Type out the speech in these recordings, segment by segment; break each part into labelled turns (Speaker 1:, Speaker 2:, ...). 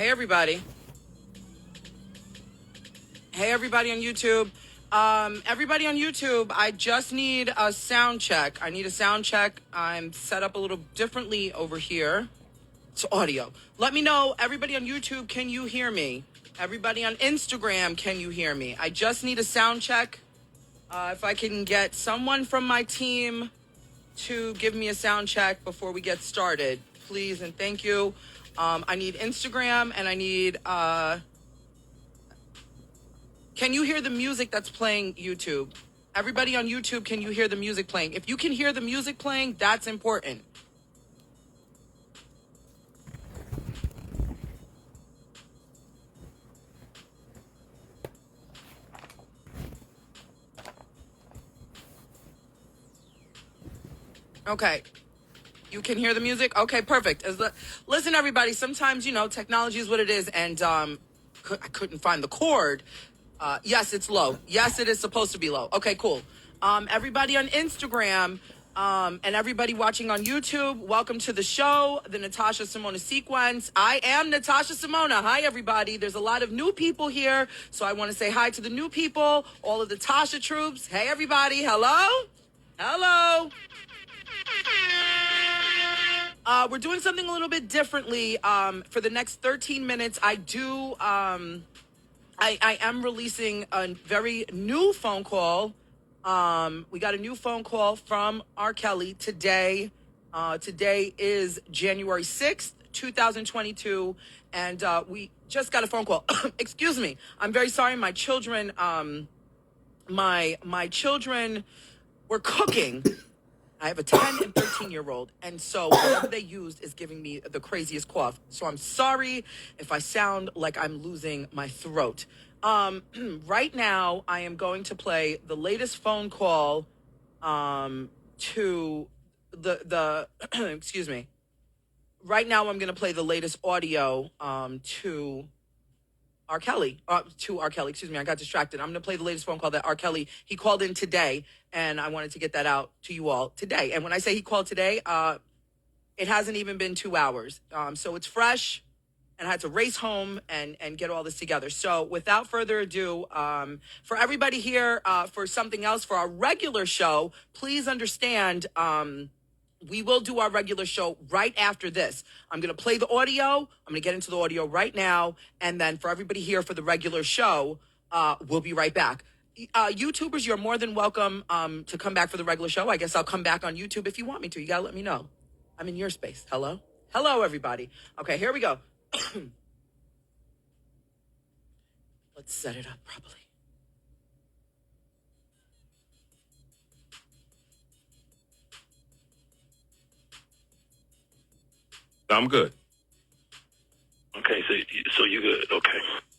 Speaker 1: Hey, everybody. Hey, everybody on YouTube. Everybody on YouTube, I just need a sound check. I need a sound check. I'm set up a little differently over here. It's audio. Let me know, everybody on YouTube, can you hear me? Everybody on Instagram, can you hear me? I just need a sound check. If I can get someone from my team to give me a sound check before we get started, please and thank you. I need Instagram and I need... Can you hear the music that's playing, YouTube? Everybody on YouTube, can you hear the music playing? If you can hear the music playing, that's important. Okay. You can hear the music? Okay, perfect. Listen, everybody, sometimes, technology is what it is, and I couldn't find the cord. Yes, it's low. Yes, it is supposed to be low. Okay, cool. Everybody on Instagram and everybody watching on YouTube, welcome to the show, the Natasha Simona Sequence. I am Natasha Simona. Hi, everybody. There's a lot of new people here, so I want to say hi to the new people, all of the Tasha troops. Hey, everybody. Hello? Hello. We're doing something a little bit differently. For the next 13 minutes, I am releasing a very new phone call. We got a new phone call from R. Kelly today. Today is January 6th, 2022, and we just got a phone call. Excuse me. I'm very sorry. My children, my children were cooking. I have a 10 and 13-year-old, and so whatever they used is giving me the craziest cough. So I'm sorry if I sound like I'm losing my throat. Right now, I am going to play the latest phone call to the excuse me. Right now, I'm going to play the latest audio to R. Kelly, excuse me, I got distracted. I'm going to play the latest phone call that R. Kelly, he called in today, and I wanted to get that out to you all today. And when I say he called today, it hasn't even been 2 hours. So it's fresh, and I had to race home and get all this together. So without further ado, for everybody here, for something else, for our regular show, please understand, we will do our regular show right after this. I'm going to play the audio. I'm going to get into the audio right now. And then for everybody here for the regular show, we'll be right back. YouTubers, you're more than welcome to come back for the regular show. I guess I'll come back on YouTube if you want me to. You got to let me know. I'm in your space. Hello? Hello, everybody. Okay, here we go. Let's set it up properly.
Speaker 2: I'm good.
Speaker 3: Okay, so you good? Okay.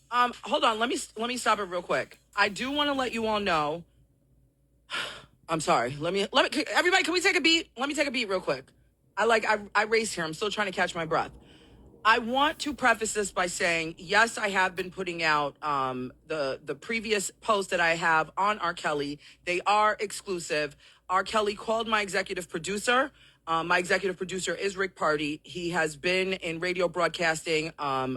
Speaker 1: Hold on. Let me stop it real quick. I do want to let you all know. I'm sorry. Let me. Everybody, can we take a beat? Let me take a beat real quick. I race here. I'm still trying to catch my breath. I want to preface this by saying, yes, I have been putting out the previous posts that I have on R. Kelly. They are exclusive. R. Kelly called my executive producer. My executive producer is Rick Party. He has been in radio broadcasting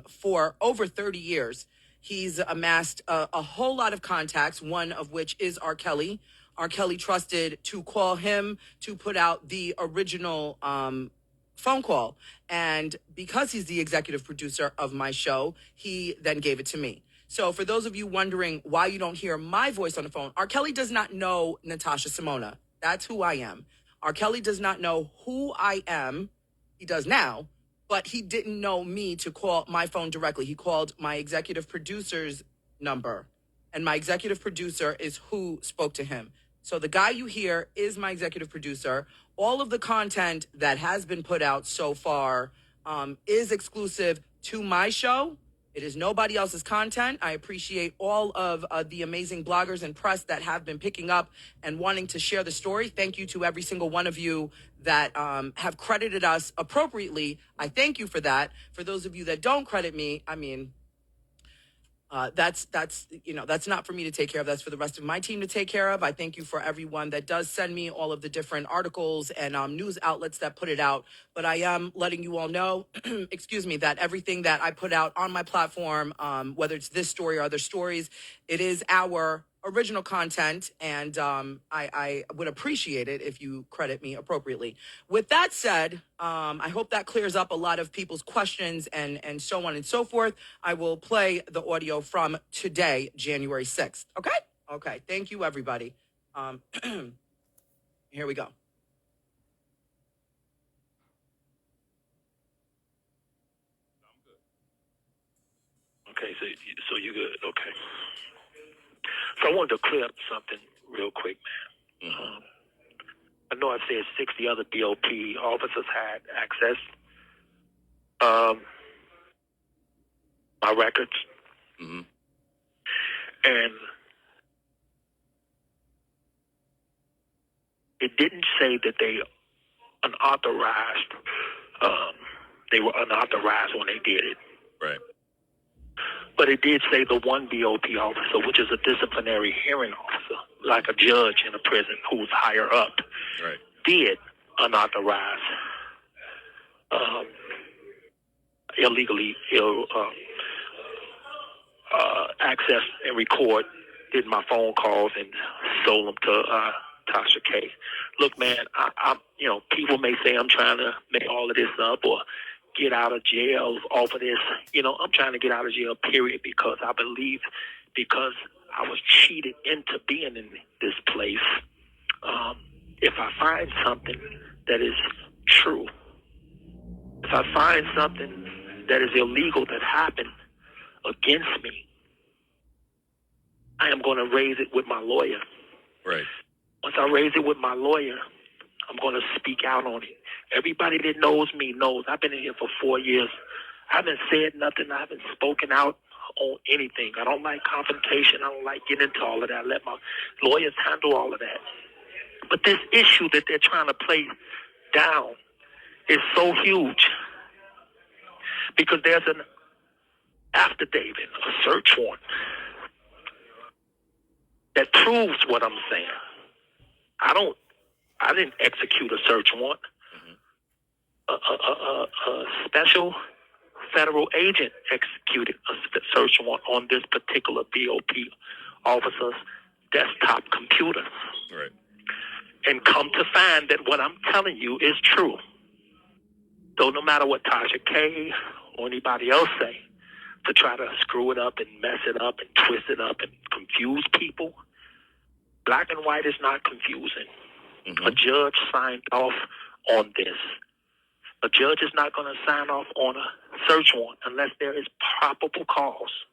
Speaker 1: for over 30 years. He's amassed a whole lot of contacts, one of which is R. Kelly. R. Kelly trusted to call him to put out the original phone call. And because he's the executive producer of my show, he then gave it to me. So for those of you wondering why you don't hear my voice on the phone, R. Kelly does not know Natasha Simona. That's who I am. R. Kelly does not know who I am. He does now, but he didn't know me to call my phone directly. He called my executive producer's number, and my executive producer is who spoke to him. So the guy you hear is my executive producer. All of the content that has been put out so far is exclusive to my show. It is nobody else's content. I appreciate all of the amazing bloggers and press that have been picking up and wanting to share the story. Thank you to every single one of you that have credited us appropriately. I thank you for that. For those of you that don't credit me, I mean, That's that's not for me to take care of. That's for the rest of my team to take care of. I thank you for everyone that does send me all of the different articles and news outlets that put it out. But I am letting you all know, excuse me, that everything that I put out on my platform, whether it's this story or other stories, it is our original content, and I would appreciate it if you credit me appropriately. With that said, I hope that clears up a lot of people's questions and so on and so forth. I will play the audio from today, January 6th. Okay? Okay. Thank you, everybody. Here we go.
Speaker 3: Okay, so you good? Okay. So I wanted to clear up something real quick, man. I know I said 60 other BOP officers had access. My records, and it didn't say that they unauthorized. They were unauthorized when they did it.
Speaker 2: Right.
Speaker 3: But it did say the one BOP officer, which is a disciplinary hearing officer, like a judge in a prison who's higher up,
Speaker 2: Right.
Speaker 3: did unauthorized, illegally access and record, did my phone calls and sold them to Tasha K. Look, man, I people may say I'm trying to make all of this up or get out of jail off of this. I'm trying to get out of jail, period, because I believe, because I was cheated into being in this place. If I find something that is true, if I find something that is illegal that happened against me, I am going to raise it with my lawyer.
Speaker 2: Right.
Speaker 3: Once I raise it with my lawyer, I'm going to speak out on it. Everybody that knows me knows I've been in here for 4 years. I haven't said nothing. I haven't spoken out on anything. I don't like confrontation. I don't like getting into all of that. I let my lawyers handle all of that. But this issue that they're trying to play down is so huge because there's an affidavit, a search warrant that proves what I'm saying. I didn't execute a search warrant. A special federal agent executed a search warrant on this particular BOP officer's desktop computer.
Speaker 2: Right.
Speaker 3: And come to find that what I'm telling you is true. So no matter what Tasha K or anybody else say to try to screw it up and mess it up and twist it up and confuse people, black and white is not confusing. A judge signed off on this. A judge is not going to sign off on a search warrant unless there is probable cause.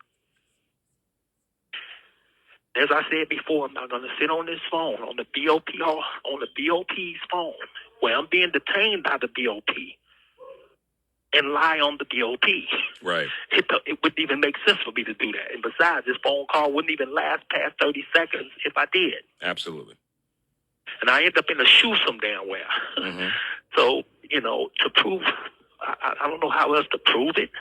Speaker 3: As I said before, I'm not going to sit on this phone, on the BOP's phone, where I'm being detained by the BOP, and lie on the BOP.
Speaker 2: Right.
Speaker 3: It wouldn't even make sense for me to do that. And besides, this phone call wouldn't even last past 30 seconds if I did.
Speaker 2: Absolutely.
Speaker 3: And I end up in a shoe some damn where. So, to prove, I don't know how else to prove it.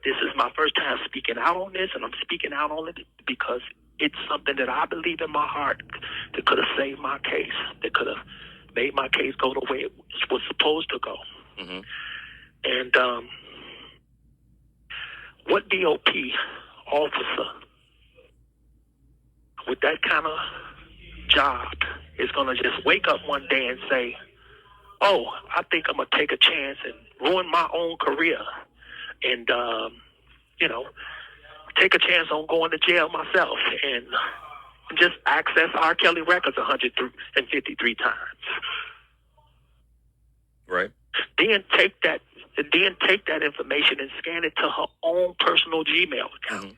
Speaker 3: This is my first time speaking out on this, and I'm speaking out on it because it's something that I believe in my heart that could have saved my case, that could have made my case go the way it was supposed to go. And what BOP officer with that kind of job is going to just wake up one day and say, oh, I think I'm going to take a chance and ruin my own career and, take a chance on going to jail myself and just access R. Kelly records 153 times.
Speaker 2: Right.
Speaker 3: Then take that information and scan it to her own personal Gmail account.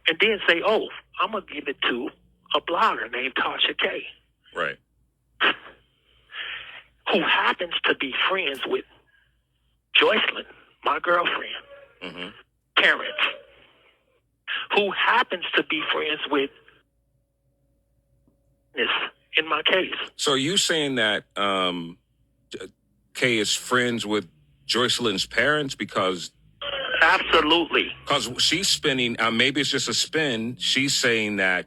Speaker 3: And then say, oh, I'm going to give it to a blogger named Tasha K.
Speaker 2: Right.
Speaker 3: Who happens to be friends with Joycelyn, my girlfriend, parents, who happens to be friends with this in my case.
Speaker 2: So are you saying that Kay is friends with Joycelyn's parents because
Speaker 3: Absolutely.
Speaker 2: Because she's spinning, maybe it's just a spin. She's saying that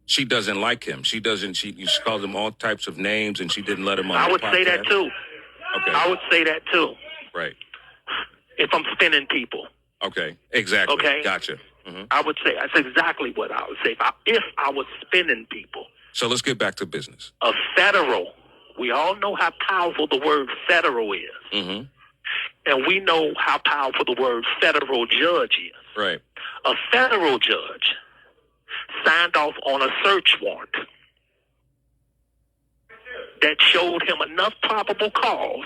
Speaker 2: she doesn't like him. She calls him all types of names, and she didn't let him on
Speaker 3: I
Speaker 2: the
Speaker 3: would
Speaker 2: podcast.
Speaker 3: say that too.
Speaker 2: Okay.
Speaker 3: I would say that too.
Speaker 2: Right.
Speaker 3: If I'm spinning people.
Speaker 2: Okay. Exactly.
Speaker 3: Okay.
Speaker 2: Gotcha. Mm-hmm.
Speaker 3: I would say that's exactly what I would say if I was spinning people.
Speaker 2: So let's get back to business.
Speaker 3: A federal. We all know how powerful the word federal is.
Speaker 2: Mm-hmm.
Speaker 3: And we know how powerful the word federal judge is.
Speaker 2: Right.
Speaker 3: A federal judge signed off on a search warrant that showed him enough probable cause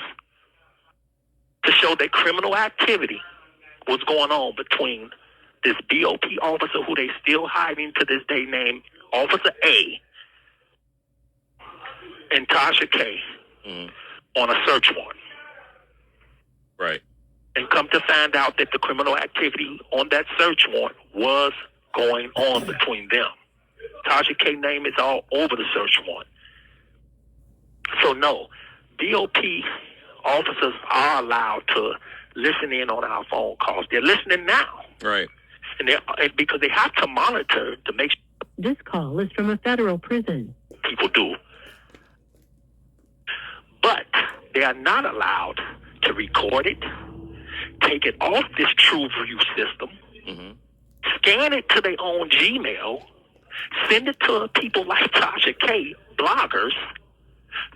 Speaker 3: to show that criminal activity was going on between this BOP officer who they still hiding to this day named Officer A and Tasha K on a search warrant.
Speaker 2: Right.
Speaker 3: And come to find out that the criminal activity on that search warrant was going on between them. Tasha K name is all over the search warrant. So no, BOP officers are allowed to listen in on our phone calls. They're listening now.
Speaker 2: Right.
Speaker 3: And because they have to monitor to make sure
Speaker 4: this call is from a federal prison.
Speaker 3: People do. But they are not allowed to record it, take it off this TrueView system, scan it to their own Gmail, send it to people like Tasha K, bloggers,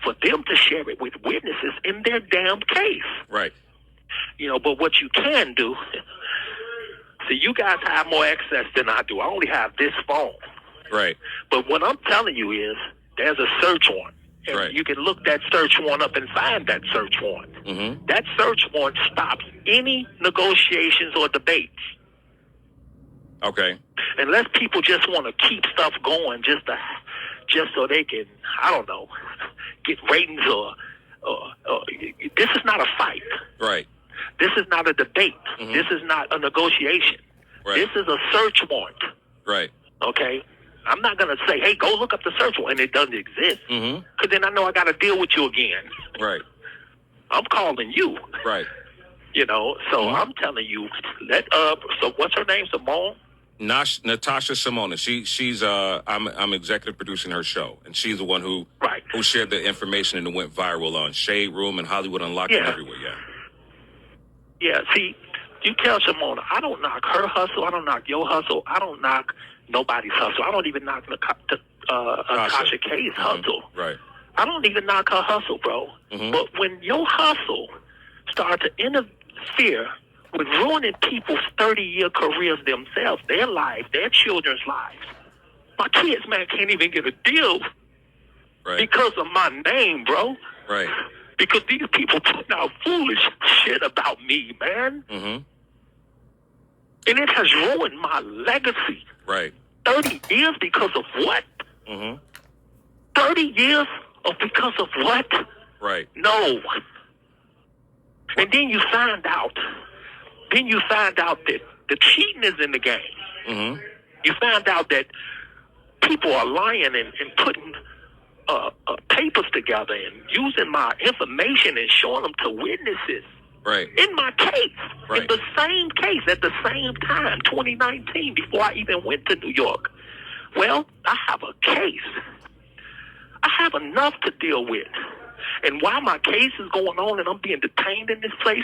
Speaker 3: for them to share it with witnesses in their damn case.
Speaker 2: Right.
Speaker 3: But what you can do, so you guys have more access than I do. I only have this phone.
Speaker 2: Right.
Speaker 3: But what I'm telling you is there's a search warrant. And
Speaker 2: Right.
Speaker 3: you can look that search warrant up and find that search warrant.
Speaker 2: Mm-hmm.
Speaker 3: That search warrant stops any negotiations or debates.
Speaker 2: Okay.
Speaker 3: Unless people just want to keep stuff going just so they can, I don't know, get ratings or this is not a fight.
Speaker 2: Right.
Speaker 3: This is not a debate.
Speaker 2: Mm-hmm.
Speaker 3: This is not a negotiation.
Speaker 2: Right.
Speaker 3: This is a search warrant.
Speaker 2: Right.
Speaker 3: Okay? I'm not going to say, hey, go look up the search warrant, and it doesn't exist.
Speaker 2: Mm-hmm.
Speaker 3: Because then I know I got to deal with you again.
Speaker 2: Right.
Speaker 3: I'm calling you.
Speaker 2: Right.
Speaker 3: So I'm telling you, so what's her name, Simone?
Speaker 2: Natasha Simona. She's I'm executive producing her show, and she's the one who shared the information and it went viral on Shade Room and Hollywood Unlocked and everywhere.
Speaker 3: Yeah. See, you tell Simona, I don't knock her hustle. I don't knock your hustle. I don't knock nobody's hustle. I don't even knock Tasha K's hustle.
Speaker 2: Right.
Speaker 3: I don't even knock her hustle, bro.
Speaker 2: Mm-hmm.
Speaker 3: But when your hustle starts to interfere with ruining people's 30-year careers themselves, their lives, their children's lives. My kids, man, can't even get a deal because of my name, bro.
Speaker 2: Right.
Speaker 3: Because these people putting out foolish shit about me, man.
Speaker 2: Mm-hmm.
Speaker 3: And it has ruined my legacy.
Speaker 2: Right.
Speaker 3: 30 years because of what?
Speaker 2: Mm-hmm.
Speaker 3: 30 years of because of what?
Speaker 2: Right.
Speaker 3: No. And then you find out that the cheating is in the game.
Speaker 2: Mm-hmm.
Speaker 3: You find out that people are lying and putting papers together and using my information and showing them to witnesses.
Speaker 2: Right.
Speaker 3: In my case.
Speaker 2: Right.
Speaker 3: In the same case at the same time, 2019, before I even went to New York. Well, I have a case. I have enough to deal with. And while my case is going on and I'm being detained in this place,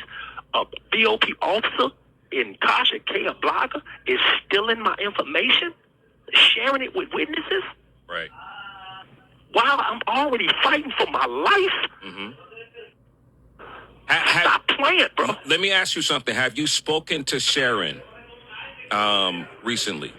Speaker 3: a BOP officer in Tasha K, a blogger, is stealing my information, sharing it with witnesses.
Speaker 2: Right.
Speaker 3: While I'm already fighting for my life.
Speaker 2: Mm-hmm.
Speaker 3: Stop playing, bro.
Speaker 2: Let me ask you something. Have you spoken to Sharon recently?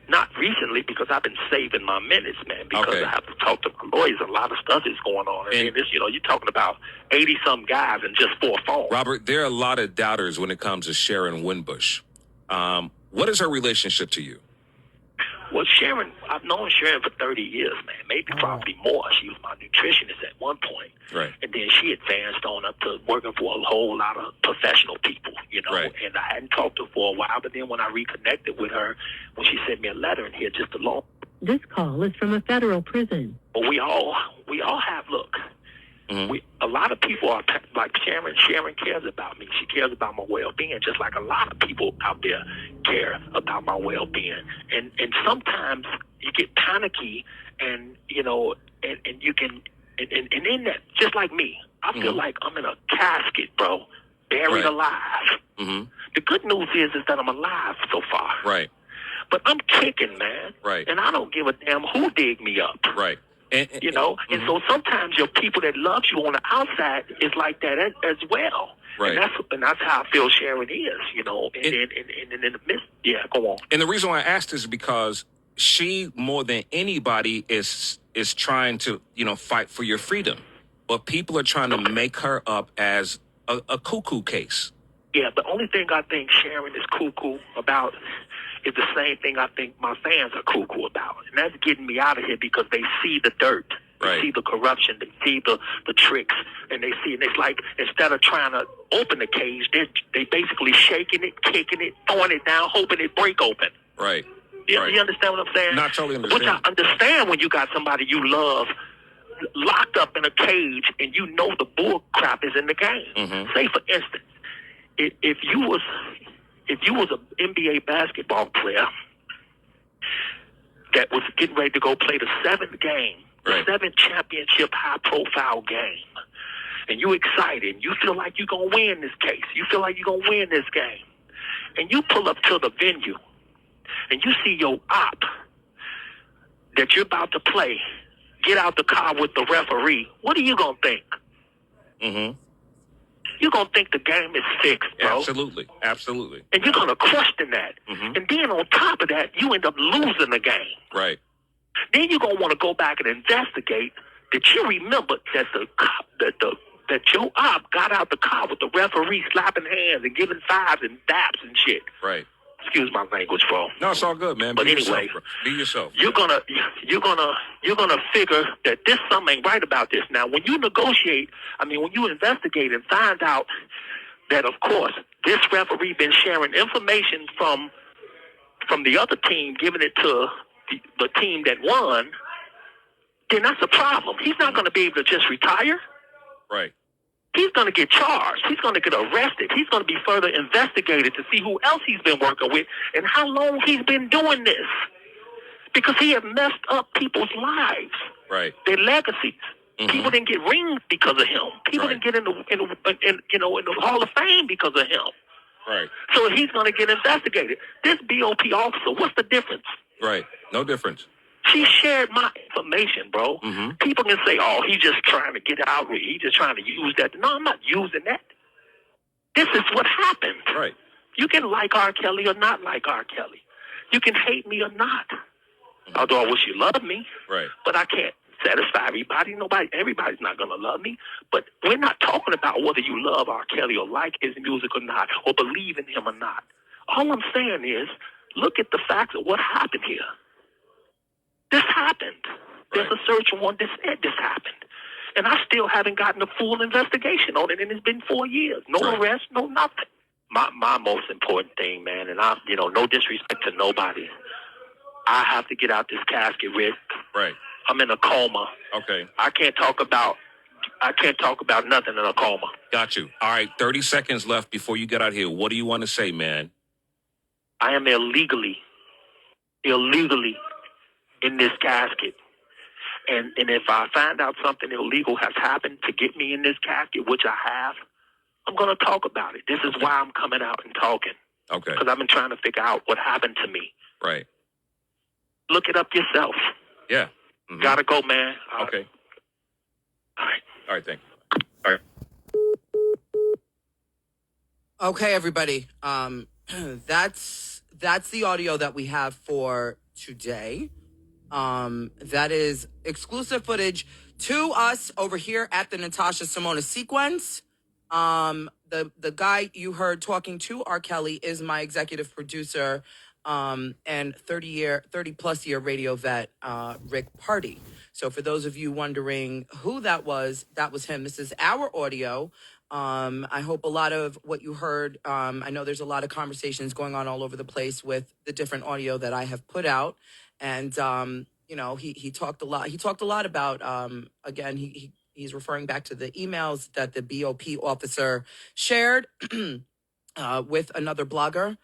Speaker 3: Not recently, because I've been saving my minutes, man, because I have to talk to my lawyers. A lot of stuff is going on. And this, you're talking about 80-some guys and just 4 phones.
Speaker 2: Robert, there are a lot of doubters when it comes to Sharon Winbush. What is her relationship to you?
Speaker 3: Well, Sharon, I've known Sharon for 30 years, man, maybe probably more. She was my nutritionist at one point.
Speaker 2: Right.
Speaker 3: And then she advanced on up to working for a whole lot of professional people,
Speaker 2: Right.
Speaker 3: And I hadn't talked to her for a while, but then when I reconnected with her, when she sent me a letter in here just alone.
Speaker 4: This call is from a federal prison.
Speaker 3: But we all have, look, A lot of people are like Sharon. Sharon cares about me. She cares about my well-being, just like a lot of people out there care about my well-being. And sometimes you get panicky, and you know, and you can, and in that, just like me, I feel like I'm in a casket, bro, buried alive. The good news is that I'm alive so far.
Speaker 2: Right.
Speaker 3: But I'm kicking, man.
Speaker 2: Right.
Speaker 3: And I don't give a damn who dig me up.
Speaker 2: Right. And
Speaker 3: and so sometimes your people that love you on the outside is like that as well.
Speaker 2: Right.
Speaker 3: And that's how I feel Sharon is, you know. And in the midst, go on.
Speaker 2: And the reason why I asked is because she, more than anybody, is trying to, fight for your freedom. But people are trying to make her up as a cuckoo case.
Speaker 3: Yeah, the only thing I think Sharon is cuckoo about is the same thing I think my fans are cuckoo about. And that's getting me out of here because they see the dirt. They see the corruption. They see the tricks. And they see, and it's like, instead of trying to open the cage, they basically shaking it, kicking it, throwing it down, hoping it break open.
Speaker 2: Right.
Speaker 3: You understand what I'm saying?
Speaker 2: Not totally understand.
Speaker 3: Which I understand when you got somebody you love locked up in a cage and you know the bull crap is in the game. Say, for instance, if you was an NBA basketball player that was getting ready to go play the seventh game, the seventh championship high-profile game, and you excited, and you feel like you're going to win this case, you feel like you're going to win this game, and you pull up to the venue, and you see your op that you're about to play get out the car with the referee, what are you going to think? You're going to think the game is fixed, bro.
Speaker 2: Absolutely.
Speaker 3: And you're going to question that. And then on top of that, you end up losing the game.
Speaker 2: Right.
Speaker 3: Then you're going to want to go back and investigate that you remember that that your op got out the car with the referee slapping hands and giving fives and daps and shit.
Speaker 2: Right.
Speaker 3: Excuse my language, bro.
Speaker 2: No, it's all good, man.
Speaker 3: But anyway,
Speaker 2: be yourself.
Speaker 3: You're gonna figure that this something ain't right about this. Now, when you negotiate, when you investigate and find out that, of course, this referee been sharing information from the other team, giving it to the team that won, then that's a problem. He's not going to be able to just retire.
Speaker 2: Right.
Speaker 3: He's going to get charged. He's going to get arrested. He's going to be further investigated to see who else he's been working with and how long he's been doing this. Because he has messed up people's lives, their legacies. People didn't get rings because of him. People didn't get in the Hall of Fame because of him.
Speaker 2: Right.
Speaker 3: So he's going to get investigated. This BOP officer, what's the difference?
Speaker 2: Right. No difference.
Speaker 3: She shared my information, bro. People can say, oh, he's just trying to get out. He's just trying to use that. No, I'm not using that. This is what happened.
Speaker 2: Right.
Speaker 3: You can like R. Kelly or not like R. Kelly. You can hate me or not. Although I wish you loved me.
Speaker 2: Right.
Speaker 3: But I can't satisfy everybody. Everybody's not going to love me. But we're not talking about whether you love R. Kelly or like his music or not, or believe in him or not. All I'm saying is, look at the facts of what happened here. This happened. There's a search warrant that said this happened. And I still haven't gotten a full investigation on it, and it's been 4 years. No arrest, no nothing. My most important thing, man, and no disrespect to nobody, I have to get out this casket, Rick.
Speaker 2: Right.
Speaker 3: I'm in a coma.
Speaker 2: Okay.
Speaker 3: I can't talk about nothing in a coma.
Speaker 2: Got you. All right, 30 seconds left before you get out here. What do you want to say, man?
Speaker 3: I am illegally in this casket. And if I find out something illegal has happened to get me in this casket, which I have, I'm going to talk about it. This is why I'm coming out and talking.
Speaker 2: Okay.
Speaker 3: Because I've been trying to figure out what happened to me.
Speaker 2: Right.
Speaker 3: Look it up yourself.
Speaker 2: Yeah.
Speaker 3: Gotta go, man.
Speaker 2: Okay.
Speaker 3: All right.
Speaker 2: All right, thank you. All right.
Speaker 1: Okay, everybody. That's the audio that we have for today. That is exclusive footage to us over here at the Natasha Simona sequence. The guy you heard talking to R. Kelly is my executive producer, and 30+ year radio vet, Rick Party. So for those of you wondering who that was him. This is our audio. I hope a lot of what you heard, I know there's a lot of conversations going on all over the place with the different audio that I have put out. And, he talked a lot. He talked a lot about, again, he He's referring back to the emails that the BOP officer shared with another blogger,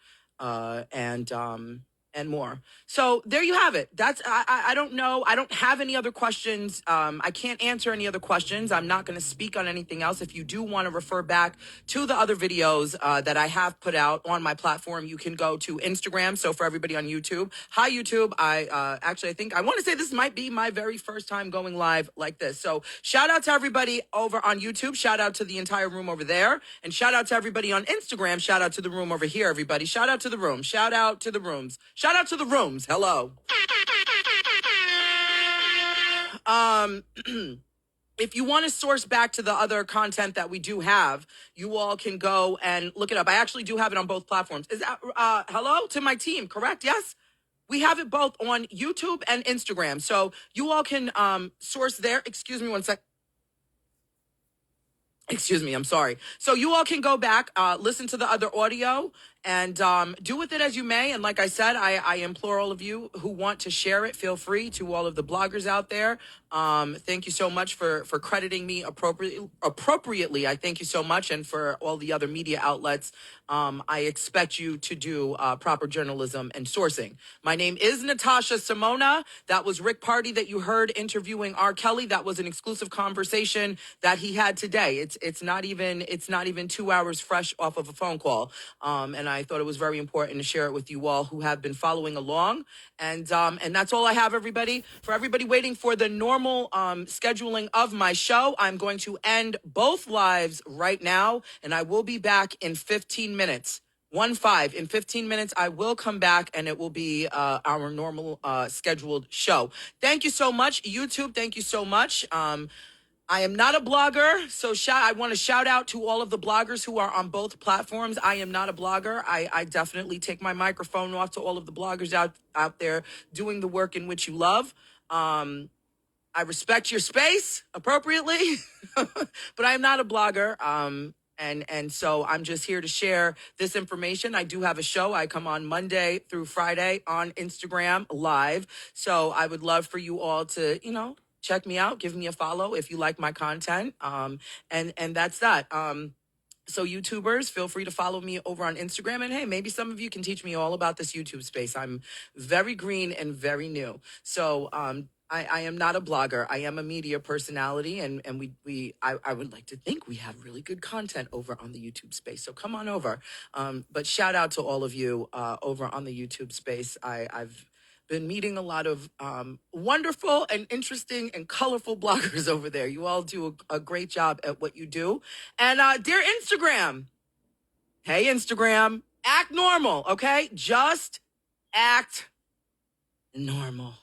Speaker 1: and more. So there you have it. That's I don't know. I don't have any other questions. I can't answer any other questions. I'm not going to speak on anything else. If you do want to refer back to the other videos that I have put out on my platform, you can go to Instagram. So for everybody on YouTube, hi YouTube. I think I want to say this might be my very first time going live like this. So shout out to everybody over on YouTube. Shout out to the entire room over there, and shout out to everybody on Instagram. Shout out to the room over here, everybody. Shout out to the room. Shout out to the rooms. Shout out to the rooms. Hello. If you want to source back to the other content that we do have, you all can go and look it up. I actually do have it on both platforms. Is that hello to my team? Correct? Yes. We have it both on YouTube and Instagram. So you all can source there. Excuse me one sec. Excuse me, I'm sorry. So you all can go back, listen to the other audio, and do with it as you may. And like I said, I implore all of you who want to share it, feel free. To all of the bloggers out there, thank you so much for crediting me appropriately. I thank you so much. And for all the other media outlets, I expect you to do proper journalism and sourcing. My name is Natasha Simona. That was Rick Party that you heard interviewing R. Kelly. That was an exclusive conversation that he had today. It's not even 2 hours fresh off of a phone call. And I thought it was very important to share it with you all who have been following along. And that's all I have, everybody. For everybody waiting for the normal scheduling of my show, I'm going to end both lives right now, and I will be back in 15 minutes. 1-5. In 15 minutes, I will come back, and it will be our normal scheduled show. Thank you so much, YouTube. Thank you so much. I am not a blogger, so I want to shout out to all of the bloggers who are on both platforms. I am not a blogger. I definitely take my microphone off to all of the bloggers out there doing the work in which you love. I respect your space appropriately, but I am not a blogger. And so I'm just here to share this information. I do have a show. I come on Monday through Friday on Instagram live. So I would love for you all to, check me out, give me a follow if you like my content. And that's that. So YouTubers, feel free to follow me over on Instagram. And hey, maybe some of you can teach me all about this YouTube space. I'm very green and very new. So I am not a blogger. I am a media personality, and I would like to think we have really good content over on the YouTube space. So come on over. But shout out to all of you over on the YouTube space. I've been meeting a lot of wonderful and interesting and colorful bloggers over there. You all do a great job at what you do. And dear Instagram, hey Instagram, act normal, okay? Just act normal.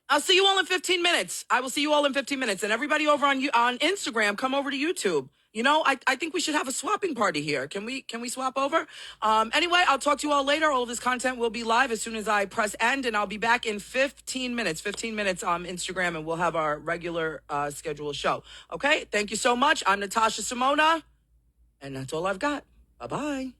Speaker 1: I'll see you all in 15 minutes. I will see you all in 15 minutes. And everybody over on Instagram, come over to YouTube. I think we should have a swapping party here. Can we swap over? Anyway, I'll talk to you all later. All of this content will be live as soon as I press end, and I'll be back in 15 minutes. 15 minutes on Instagram, and we'll have our regular scheduled show. Okay? Thank you so much. I'm Natasha Simona, and that's all I've got. Bye-bye.